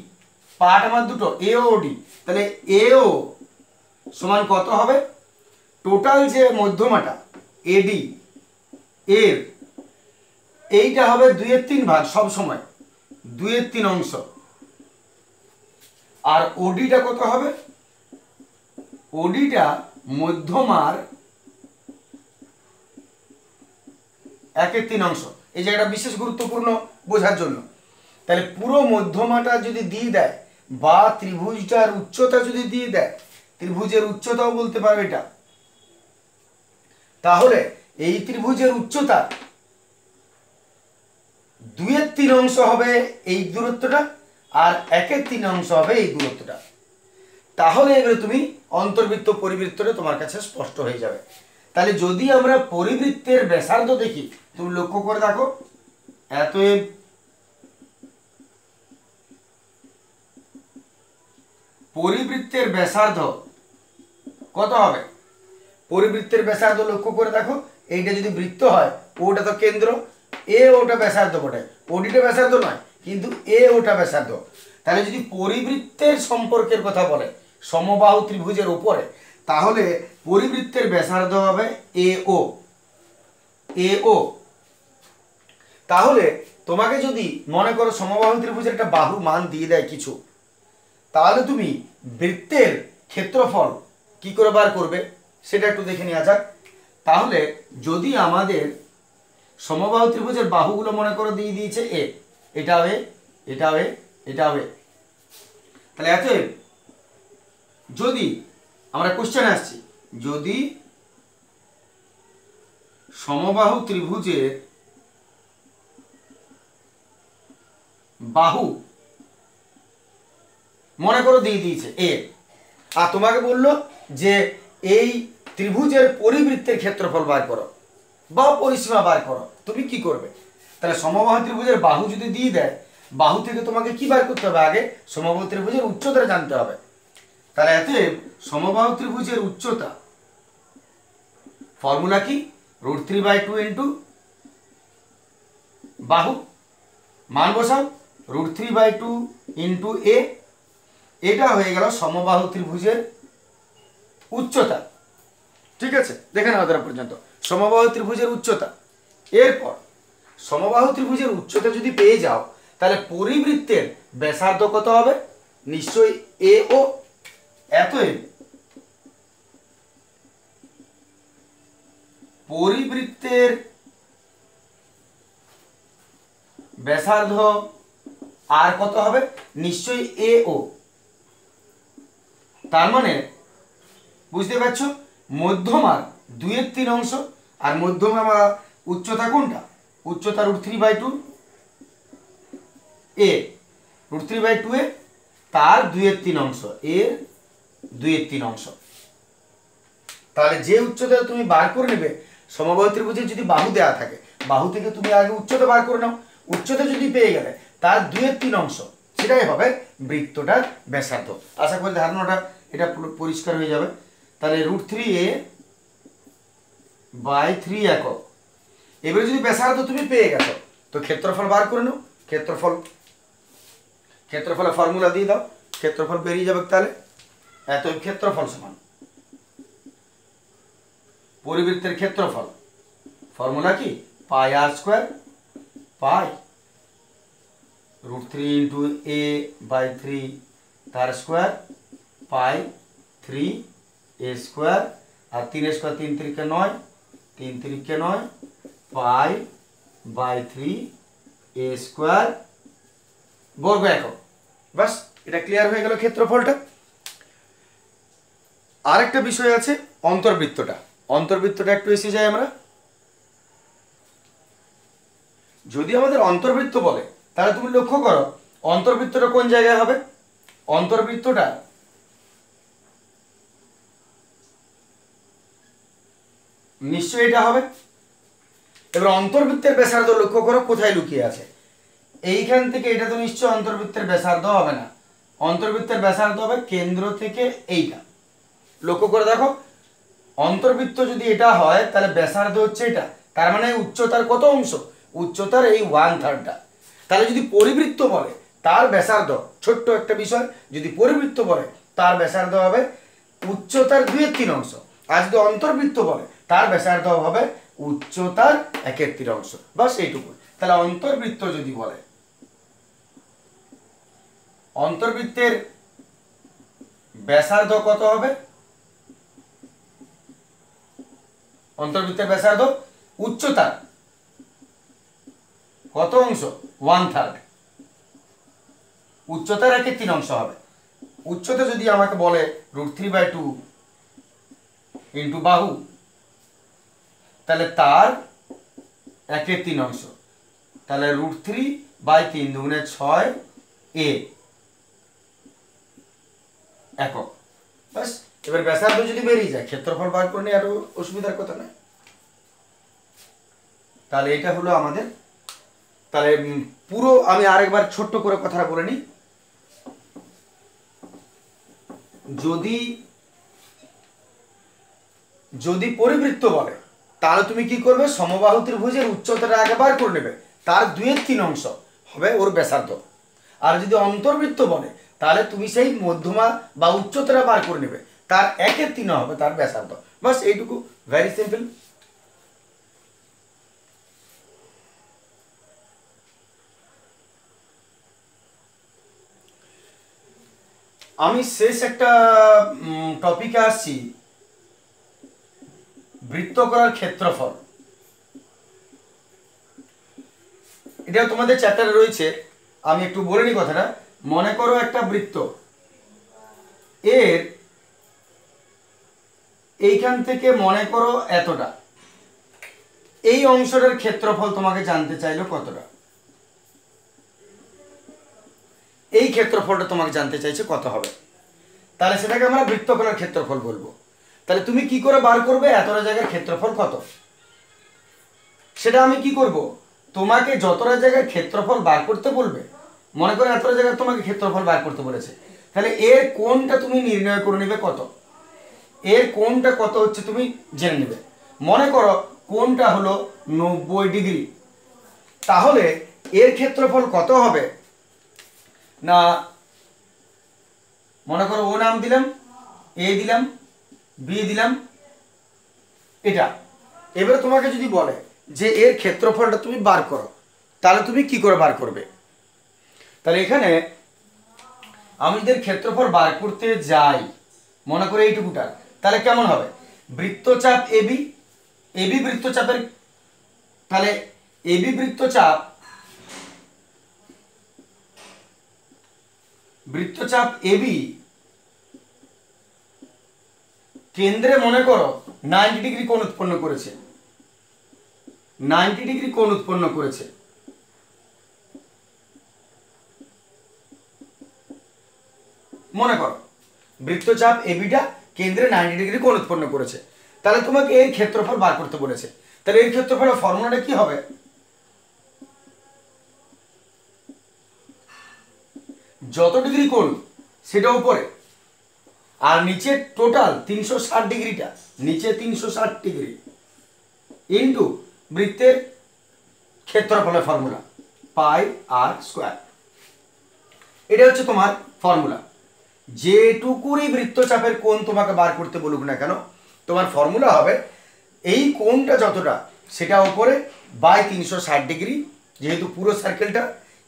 পার্ট আমার দুটো, এ ও ওডি। তাহলে এ ও সমান কত হবে? টোটাল যে মধ্যমাটা এডি এর, এইটা হবে 2/3 ভাগ, সব সময় 2/3 অংশ। আর ওডিটা কত হবে? ওডিটা মধ্যমার 1/3 অংশ। এই জায়গাটা বিশেষ গুরুত্বপূর্ণ বোঝার জন্য। তাহলে পুরো মধ্যমাটা যদি দিয়ে দেয়, বা ত্রিভুজটার উচ্চতা যদি দিয়ে দেয়, ত্রিভুজের উচ্চতাও বলতে পারবে এটা, তাহলে এই ত্রিভুজের উচ্চতা 2/3 অংশ হবে এই দূরত্বটা, আর 1/3 অংশ হবে এই দূরত্বটা। তাহলে এবারে তুমি অন্তর্বৃত্ত পরিবৃত্তটা তোমার কাছে স্পষ্ট হয়ে যাবে। তাহলে যদি আমরা পরিবৃত্তের ব্যাসার্ধ দেখি, তুমি লক্ষ্য করে দেখো, এতএব পরিবৃত্তের ব্যাসার্ধ কত হবে? পরিবৃত্তের ব্যাসার্ধ লক্ষ্য করে দেখো, এইটা যদি বৃত্ত হয়, ওটা তো কেন্দ্র, এ ওটা ব্যাসার্ধ বটে, ওডিটা ব্যাসার্ধ নয়, কিন্তু এ ওটা ব্যাসার্ধ। তাহলে যদি পরিবৃত্তের সম্পর্কের কথা বলে সমবাহু ত্রিভুজের উপরে, তাহলে পরিবৃত্তের ব্যাসার্ধ হবে এ ও, এ ও। তাহলে তোমাকে যদি মনে করো সমবাহু ত্রিভুজের একটা বাহু মান দিয়ে দেয় কিছু, তাহলে তুমি বৃত্তের ক্ষেত্রফল কি করে বার করবে সেটা একটু দেখে নেওয়া যাক। তাহলে যদি আমাদের সমবাহু ত্রিভুজের বাহুগুলো মনে করো দিয়ে দিয়েছে এ, এটা হবে, এটা হবে, এটা হবে, তাহলে এতএব যদি আমরা কোশ্চেন আসছি, যদি সমবাহু ত্রিভুজের বাহু মনে করো দিয়ে দিয়েছে এ, আর তোমাকে বললো যে এই ত্রিভুজের পরিবৃত্তের ক্ষেত্রফল বার করো বা পরিসীমা বার করো, তুমি কি করবে? তাহলে সমবাহু ত্রিভুজের বাহু যদি দিয়ে দেয়, বাহু থেকে তোমাকে কি বার করতে হবে? আগে সমবাহু ত্রিভুজের উচ্চতা জানতে হবে। তাহলে এতএব সমবাহু ত্রিভুজের উচ্চতা ফর্মুলা কি? √3/2 ইন্টু বাহু, মান বসাও, √3/2 ইন্টু এ। এটা হয়ে গেল সমবাহু ত্রিভুজের উচ্চতা। ঠিক আছে, দেখে নাও তারা পর্যন্ত সমবাহু ত্রিভুজের উচ্চতা। এরপর সমবাহু ত্রিভুজের উচ্চতা যদি পেয়ে যাও, তাহলে পরিবৃত্তের ব্যাসার্ধ কত হবে? নিশ্চয়ই এ ও। এতএব পরিবৃত্তের ব্যাসার্ধ আর কত হবে? নিশ্চয়ই এ ও। তার মানে বুঝতে পারছো, মধ্যমার 2/3 অংশ, আর মধ্যমা উচ্চতা কোনটা? উচ্চতা √3/2 এ, √3/2 এ, তার 2/3 অংশ, এর 2/3 অংশ। তাহলে যে উচ্চতা তুমি বার করে নেবে, সমবাহু ত্রিভুজের যদি বাহু দেওয়া থাকে, বাহু থেকে তুমি আগে উচ্চতা বার করে নাও, উচ্চতা যদি পেয়ে গেলে তার 2/3 অংশ সেটাই হবে বৃত্তটার ব্যাসার্ধ। আশা করি ধারণাটা এটা পরিষ্কার হয়ে যাবে। তাহলে √3a/3 একক। এবারে যদি ব্যাসার্ধ তুমি পেয়ে গেছো তো ক্ষেত্রফল বার করে নাও। ক্ষেত্রফলের ফর্মুলা দিয়ে দাও, ক্ষেত্রফল বেরিয়ে যাবে। তাহলে এত ক্ষেত্রফল সমান পরিবৃত্তের ক্ষেত্রফল, ফর্মুলা কি πr² পাই √3 × a/3 তার স্কোয়ার পাই 3a², আর 3 স্কোয়ার 3 3 9, 3 3 9 π/3a² বর্গ একক। বাস, এটা ক্লিয়ার হয়ে গেল ক্ষেত্রফলটা। আরেকটা বিষয় আছে অন্তর্বৃত্তটা। অন্তর্বৃত্তটা একটু এসে যায় আমরা। যদি আমাদের অন্তর্বৃত্ত বলে তাহলে তুমি লক্ষ্য করো অন্তর্বৃত্তটা কোন জায়গায় হবে। অন্তর্বৃত্তটা নিশ্চয়ই এটা হবে। এবার অন্তর্বৃত্তের ব্যাসার্ধ লক্ষ্য করো কোথায় লুকিয়ে আছে। এইখান থেকে এটা তো নিশ্চয় অন্তর্বৃত্তের ব্যাসার্ধ হবে না। অন্তর্বৃত্তের ব্যাসার্ধ হবে কেন্দ্র থেকে এইটা। লক্ষ্য করে দেখো, অন্তর্বৃত্ত যদি এটা হয় তাহলে ব্যাসার্ধ হচ্ছে এটা, তার মানে উচ্চতার কত অংশ, উচ্চতার এই 1/3টা। তাহলে যদি পরিবৃত্ত বলে তার ব্যাসার্ধ, ছোট্ট একটা বিষয়, যদি পরিবৃত্ত বলে তার ব্যাসার্ধ হবে উচ্চতার 2/3 অংশ। আর যদি অন্তর্বৃত্ত বলে তার ব্যাসার্ধ হবে উচ্চতার 1/3 অংশ। বাস এইটুকু। তাহলে অন্তর্বৃত্ত যদি বলে, অন্তর্বৃত্তের ব্যাসার্ধ কত হবে, অন্তর্বৃত্তের ব্যাসার্ধ উচ্চতার কত অংশ, 1/3, উচ্চতার 1/3 অংশ হবে। উচ্চতা যদি আমাকে বলে √3/2 ইন্টু বাহু, তাহলে তার 1/3 অংশ, তাহলে √3/3 দুগুণে 6a একক। বাস, এবার ব্যাসার্ধ যদি বেরিয়ে যায় ক্ষেত্রফল বার করে নিয়ে আরো অসুবিধার কথা নয়। তাহলে এটা হলো আমাদের। তাহলে পুরো আমি আরেকবার ছোট্ট করে কথাটা বলে নিই। যদি পরিবৃত্ত বলে তাহলে তুমি কি করবে, সমবাহু ত্রিভুজের উচ্চতাটা আগে বার করে নেবে, তার 2/3 অংশ হবে ওর ব্যাসার্ধ। আর যদি অন্তর্বৃত্ত বলে তাহলে তুমি সেই মধ্যমা বা উচ্চতাটা বার করে নেবে, তার 1/3 হবে তার ব্যাসার্ধ। বাস এইটুকু, ভেরি সিম্পল। আমি শেষ একটা টপিকে আসছি, বৃত্তকরার ক্ষেত্রফল। এটা তোমাদের চ্যাপ্টারে রয়েছে, আমি একটু বলে নিই কথাটা। মনে করো একটা বৃত্ত, এর এইখান থেকে মনে করো এতটা, এই অংশটার ক্ষেত্রফল তোমাকে জানতে চাইলো কতটা, এই ক্ষেত্রফলটা তোমাকে জানতে চাইছে কত হবে, তাহলে সেটাকে আমরা বৃত্তকরার ক্ষেত্রফল বলবো। তাহলে তুমি কি করে বার করবে এতটা জায়গার ক্ষেত্রফল কত, সেটা আমি কি করব, তোমাকে যতটা জায়গার ক্ষেত্রফল বার করতে বলবে, মনে করো এতটা জায়গায় তোমাকে ক্ষেত্রফল বার করতে বলেছে, তাহলে এর কোণটা তুমি নির্ণয় করে নেবে কত, এর কোণটা কত হচ্ছে তুমি জেনে নেবে। মনে করো কোণটা হলো 90 ডিগ্রি, তাহলে এর ক্ষেত্রফল কত হবে না, মনে করো ও নাম দিলাম, এ দিলাম, বি দিলাম, এটা। এবারে তোমাকে যদি বলে যে এর ক্ষেত্রফলটা তুমি বার করো, তাহলে তুমি কি করে বার করবে। তাহলে এখানে আমি যদি ক্ষেত্রফল বার করতে যাই, মনে করে এইটুকুটা, তাহলে কেমন হবে, বৃত্তচাপ এবি, এবি বৃত্তচাপের, তাহলে এবি বৃত্তচাপ, বৃত্তচাপ এবি কেন্দ্রে মনে করো 90 ডিগ্রি কোণ উৎপন্ন করেছে, 90 ডিগ্রি কোণ উৎপন্ন করেছে। মনে করো বৃত্তচাপ এবিটা কেন্দ্রে 90 ডিগ্রি কোণ উৎপন্ন করেছে, তাহলে তোমাকে এর ক্ষেত্রফল বার করতে বলেছে। তাহলে এর ক্ষেত্রফলের ফর্মুলাটা কি হবে, যত ডিগ্রি কোণ সেটা উপরে, আর নিচে টোটাল 360 ডিগ্রিটা, নিচে 360 ডিগ্রি ইন্টু বৃত্তের ক্ষেত্রফলের ফর্মুলা পাই আর স্কোয়ার। এটা হচ্ছে তোমার ফর্মুলা। যেটুকুরই বৃত্তচাপের কোণ তোমাকে বার করতে বলুক না কেন, তোমার ফর্মুলা হবে এই কোণটা যতটা সেটা উপরে বাই 360 ডিগ্রি, যেহেতু পুরো সার্কেলটা,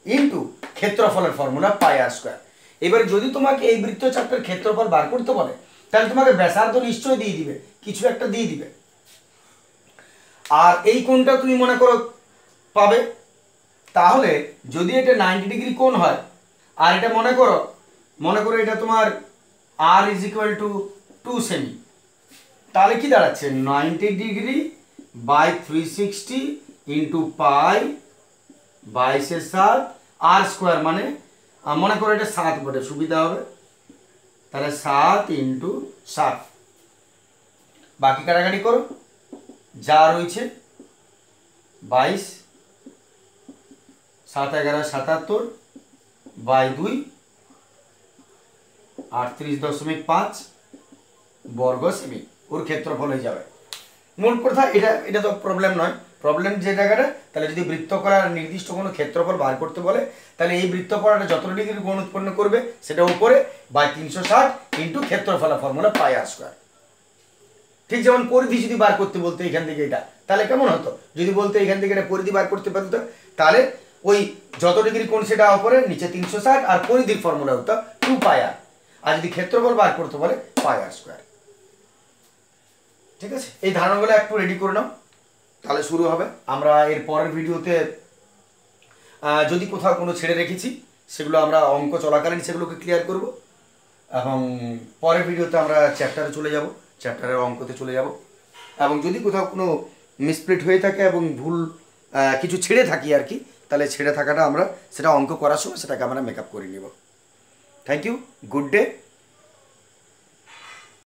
ইন্টু ক্ষেত্রফলের ফর্মুলা পাই আর স্কোয়ার। এবার যদি তোমাকে এই বৃত্তচাপের ক্ষেত্রফল বার করতে বলে তাহলে তোমাকে ব্যাসার্ধ নিশ্চয়ই দিয়ে দিবে, কিছু একটা দিয়ে দিবে। আর এই কোণটা তুমি মনে করো পাবে, তাহলে যদি এটা 90 ডিগ্রি কোণ হয় আর এটা মনে করো এটা তোমার r ইজ ইকুয়াল টু 2 সেমি, তাহলে কি দাঁড়াচ্ছে 90 degree by 360 into pi 22/7 r square, মানে মনে করো এটা 7 বটে, সুবিধা হবে, তাহলে 7 ইন্টু 7, বাকি কাটাকাটি করো, যা রয়েছে 22, 7 11 77 বাই 2 38.5 বর্গ সেমি ওর ক্ষেত্রফল হয়ে যাবে। মূল কথা এটা তো প্রবলেম নয়, প্রবলেম যে জায়গাটা, তাহলে যদি বৃত্তকলার নির্দিষ্ট কোনো ক্ষেত্রফল বার করতে বলে তাহলে এই বৃত্তকলাটা যত ডিগ্রি কোণ উৎপন্ন করবে সেটা উপরে বাই 360 ইন্টু ক্ষেত্রফলের ফর্মুলা পাই আর স্কোয়ার। ঠিক যেমন পরিধি যদি বার করতে বলতো এখান থেকে এটা, তাহলে কেমন হতো, যদি বলতো এখান থেকে এটা পরিধি বার করতে পারতো তাহলে ওই যত ডিগ্রি কোণ সেটা উপরে, নিচে 360, আর পরিধির ফর্মুলা হতো 2 পাই আর, আর যদি ক্ষেত্রফল বার করতে বলে পাই আর স্কোয়ার। ঠিক আছে, এই ধারণাগুলো একটু রেডি করে নাও, তাহলে শুরু হবে। আমরা এর পরের ভিডিওতে যদি কোথাও কোনো ছেড়ে রেখেছি সেগুলো আমরা অঙ্ক চলাকালীন সেগুলোকে ক্লিয়ার করব, এবং পরের ভিডিওতে আমরা চ্যাপ্টারে চলে যাব, চ্যাপ্টারের অঙ্কতে চলে যাব, এবং যদি কোথাও কোনো মিসপ্রিট হয়ে থাকে এবং ভুল কিছু ছেড়ে থাকি আর কি, তাহলে ছেড়ে থাকাটা আমরা সেটা অঙ্ক করার সময় সেটাকে আমরা মেকআপ করে নেব। Thank you, good day.